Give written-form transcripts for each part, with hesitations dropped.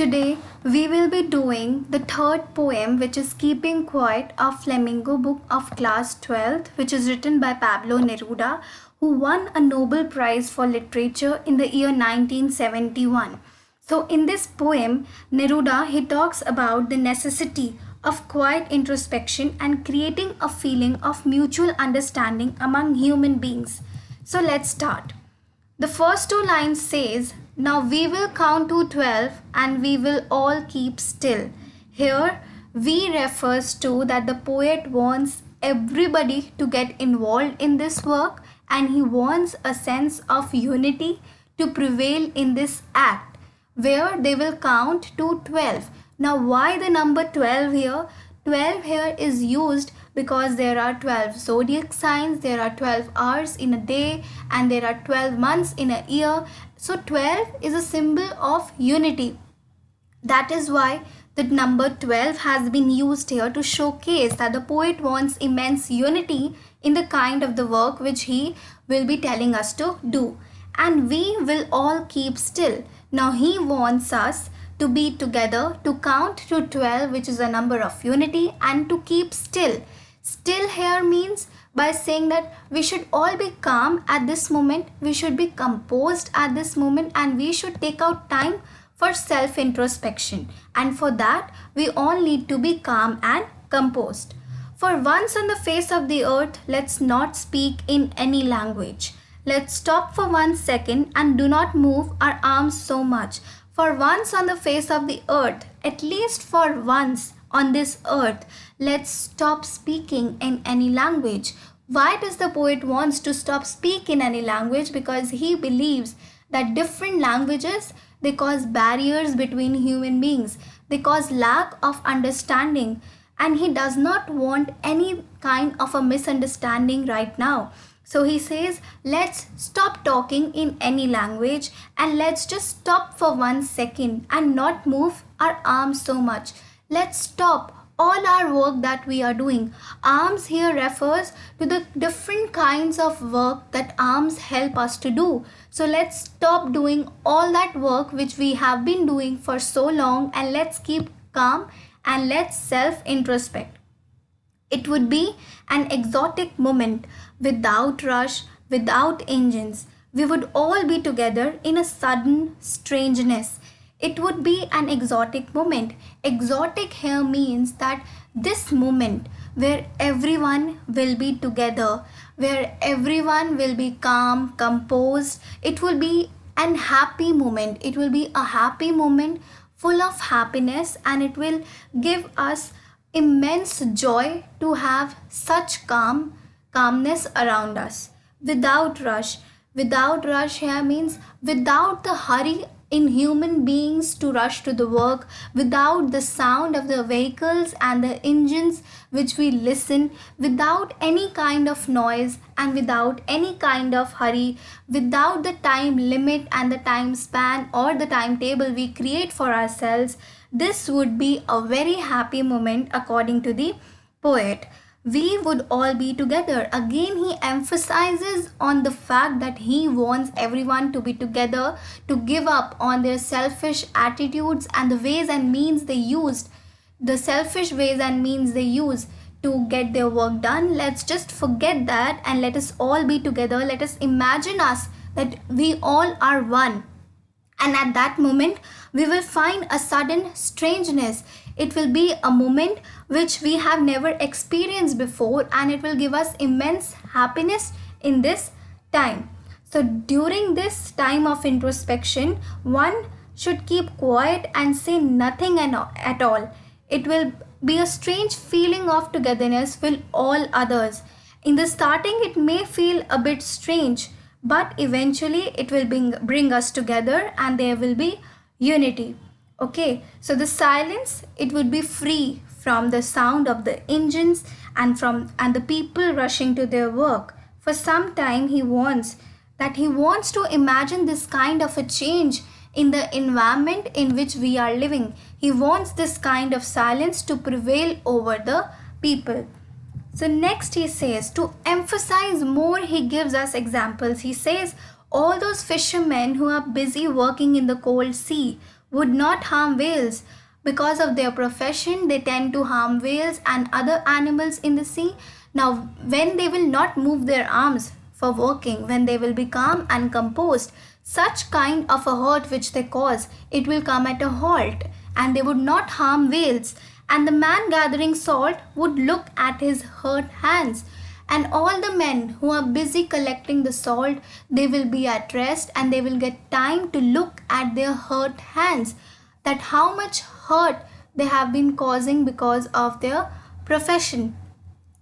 Today we will be doing the third poem, which is Keeping Quiet of Flamingo, book of class 12th, which is written by Pablo Neruda, who won a Nobel Prize for Literature in the year 1971. So in this poem, Neruda, he talks about the necessity of quiet introspection and creating a feeling of mutual understanding among human beings. So let's start. The first two lines says, now we will count to 12 and we will all keep still. Here we refers to that the poet wants everybody to get involved in this work, and he wants a sense of unity to prevail in this act where they will count to 12. Now why the number 12 here? 12 here is used because there are 12 zodiac signs, there are 12 hours in a day, and there are 12 months in a year. So 12 is a symbol of unity. That is why the number 12 has been used here to showcase that the poet wants immense unity in the kind of the work which he will be telling us to do. And we will all keep still. Now he wants us to be together, to count to 12, which is a number of unity, and to keep still. Still here means by saying that we should all be calm at this moment, we should be composed at this moment, and we should take out time for self introspection. And for that, we all need to be calm and composed. For once on the face of the earth, let's not speak in any language. Let's stop for 1 second and do not move our arms so much. For once on the face of the earth, at least for once on this earth, let's stop speaking in any language. Why does the poet wants to stop speak in any language? Because he believes that different languages, they cause barriers between human beings. They cause lack of understanding, and he does not want any kind of a misunderstanding right now. So he says, let's stop talking in any language and let's just stop for 1 second and not move our arms so much. Let's stop all our work that we are doing. Arms here refers to the different kinds of work that arms help us to do. So let's stop doing all that work which we have been doing for so long, and let's keep calm and let's self-introspect. It would be an exotic moment without rush, without engines. We would all be together in a sudden strangeness. It would be an exotic moment. Exotic here means that this moment where everyone will be together, where everyone will be calm, composed, it will be an happy moment. It will be a happy moment full of happiness, and it will give us immense joy to have such calmness around us. Without rush. Without rush here means without the hurry in human beings to rush to the work, without the sound of the vehicles and the engines which we listen, without any kind of noise and without any kind of hurry, without the time limit and the time span or the timetable we create for ourselves. This would be a very happy moment according to the poet. We would all be together. Again, he emphasizes on the fact that he wants everyone to be together, to give up on their selfish attitudes and the ways and means they used, the selfish ways and means they use to get their work done. Let's just forget that and let us all be together. Let us imagine us that we all are one. And at that moment, we will find a sudden strangeness. It will be a moment which we have never experienced before, and it will give us immense happiness in this time. So during this time of introspection, one should keep quiet and say nothing at all. It will be a strange feeling of togetherness with all others. In the starting, it may feel a bit strange, but eventually it will bring us together and there will be unity. Okay, so the silence, it would be free from the sound of the engines and the people rushing to their work. For some time he wants to imagine this kind of a change in the environment in which we are living. He wants this kind of silence to prevail over the people. So next he says, to emphasize more, he gives us examples. He says, all those fishermen who are busy working in the cold sea, would not harm whales. Because of their profession, they tend to harm whales and other animals in the sea. Now, when they will not move their arms for working, when they will be calm and composed, such kind of a hurt which they cause, it will come at a halt, and they would not harm whales. And the man gathering salt would look at his hurt hands, and all the men who are busy collecting the salt, they will be at rest and they will get time to look at their hurt hands, that how much hurt they have been causing because of their profession.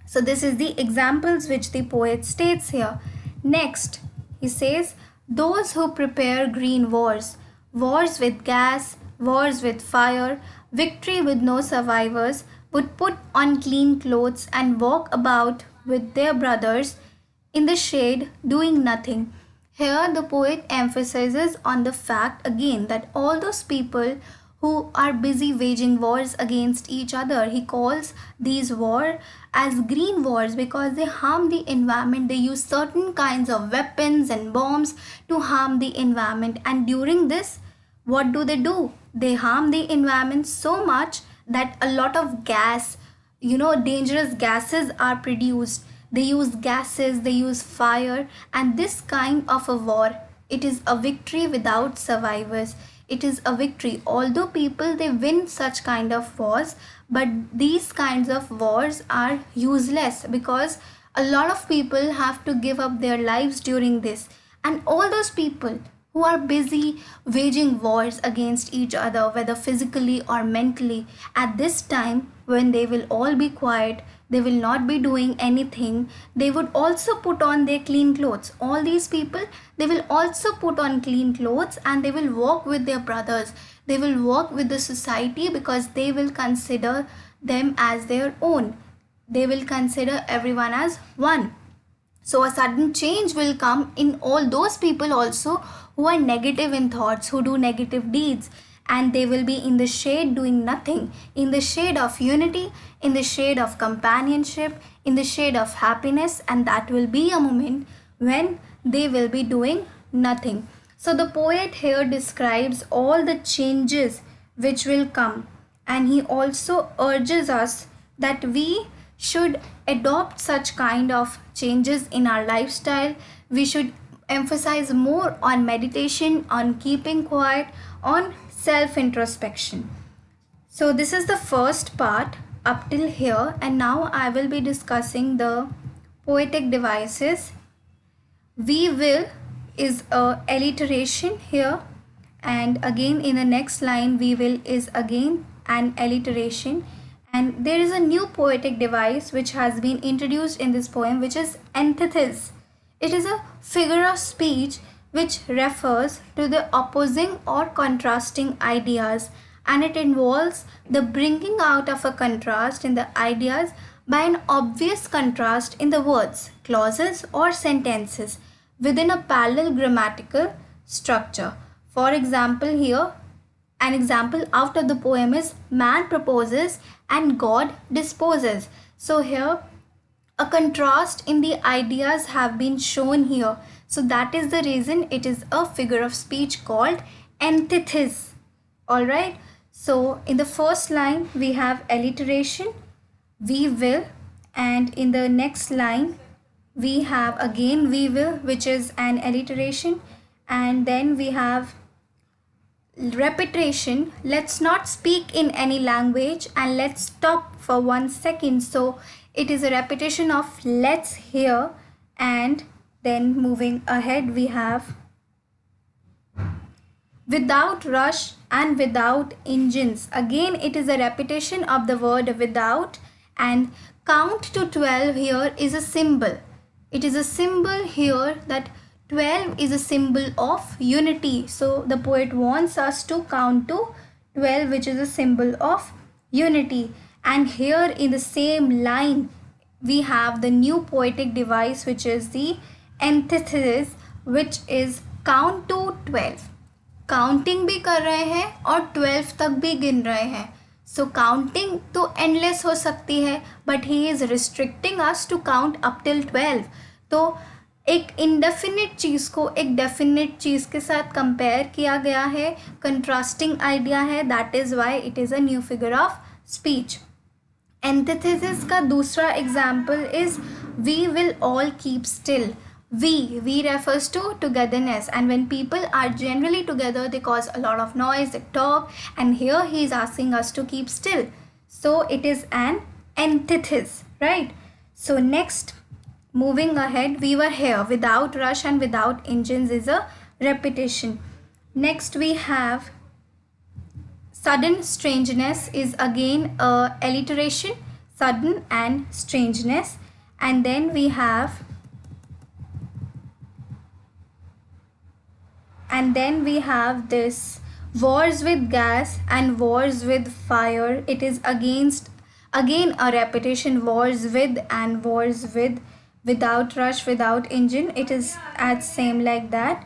So this is the examples which the poet states here. Next, he says, those who prepare green wars, wars with gas, wars with fire, victory with no survivors, would put on clean clothes and walk about with their brothers in the shade doing nothing. Here, the poet emphasizes on the fact again that all those people who are busy waging wars against each other, he calls these wars as green wars because they harm the environment. They use certain kinds of weapons and bombs to harm the environment, and during this, what do? They harm the environment so much that a lot of gas, dangerous gases are produced. They use gases, they use fire, and this kind of a war, it is a victory without survivors. It is a victory, although people they win such kind of wars, but these kinds of wars are useless because a lot of people have to give up their lives during this. And all those people who are busy waging wars against each other, whether physically or mentally, at this time when they will all be quiet, they will not be doing anything, they would also put on their clean clothes. All these people, they will also put on clean clothes and they will walk with their brothers. They will walk with the society because they will consider them as their own. They will consider everyone as one. So a sudden change will come in all those people also who are negative in thoughts, who do negative deeds, and they will be in the shade doing nothing, in the shade of unity, in the shade of companionship, in the shade of happiness, and that will be a moment when they will be doing nothing. So the poet here describes all the changes which will come, and he also urges us that we should adopt such kind of changes in our lifestyle. We should emphasize more on meditation, on keeping quiet, on self introspection. So this is the first part up till here, and now I will be discussing the poetic devices. We will is a alliteration here, and again in the next line we will is again an alliteration, and there is a new poetic device which has been introduced in this poem, which is antithesis. It is a figure of speech which refers to the opposing or contrasting ideas, and it involves the bringing out of a contrast in the ideas by an obvious contrast in the words, clauses, or sentences within a parallel grammatical structure. For example, here an example out of the poem is man proposes and God disposes. So here a contrast in the ideas have been shown here. So that is the reason it is a figure of speech called antithesis. Alright. So in the first line we have alliteration, we will, and in the next line we have again we will, which is an alliteration, and then we have repetition. Let's not speak in any language and let's stop for 1 second. So it is a repetition of let's here, and then moving ahead we have without rush and without engines. Again it is a repetition of the word without, and count to 12 here is a symbol. It is a symbol here that 12 is a symbol of unity. So the poet wants us to count to 12, which is a symbol of unity. And here in the same line we have the new poetic device, which is the antithesis, which is count to 12. Counting भी कर रहे हैं और 12 तक भी गिन रहे हैं. सो काउंटिंग तो एंडलेस हो सकती है, but he is restricting us to count up till 12. तो एक इंडेफिनिट चीज़ को एक डेफिनिट चीज़ के साथ कंपेयर किया गया है, कंट्रास्टिंग आइडिया है, that is why it is a new figure of speech. Antithesis का दूसरा example is we will all keep still. We refers to togetherness, and when people are generally together they cause a lot of noise, they talk, and here he is asking us to keep still, so it is an antithesis, right? So next, moving ahead, we were here, without rush and without engines is a repetition. Next we have sudden strangeness is again a alliteration, sudden and strangeness. And then we have this wars with gas and wars with fire. It is again a repetition, wars with and wars with, without rush, without engine, it is as same like that.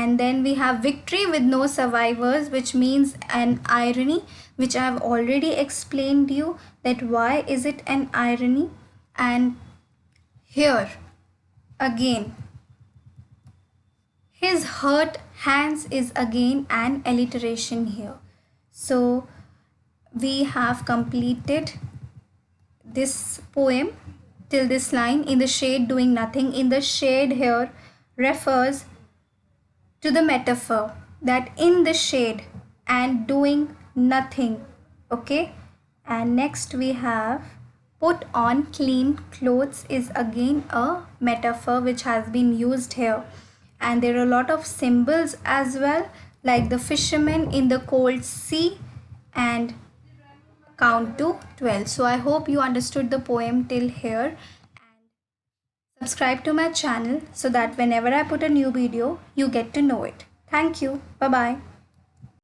And then we have victory with no survivors, which means an irony, which I have already explained you that why is it an irony. And here again, his hurt hands is again an alliteration here. So we have completed this poem till this line, in the shade doing nothing. In the shade here refers to the metaphor that in the shade and doing nothing. Okay. And next we have put on clean clothes is again a metaphor which has been used here. And there are a lot of symbols as well, like the fisherman in the cold sea and count to 12. So I hope you understood the poem till here, and subscribe to my channel so that whenever I put a new video you get to know it. Thank you. Bye bye.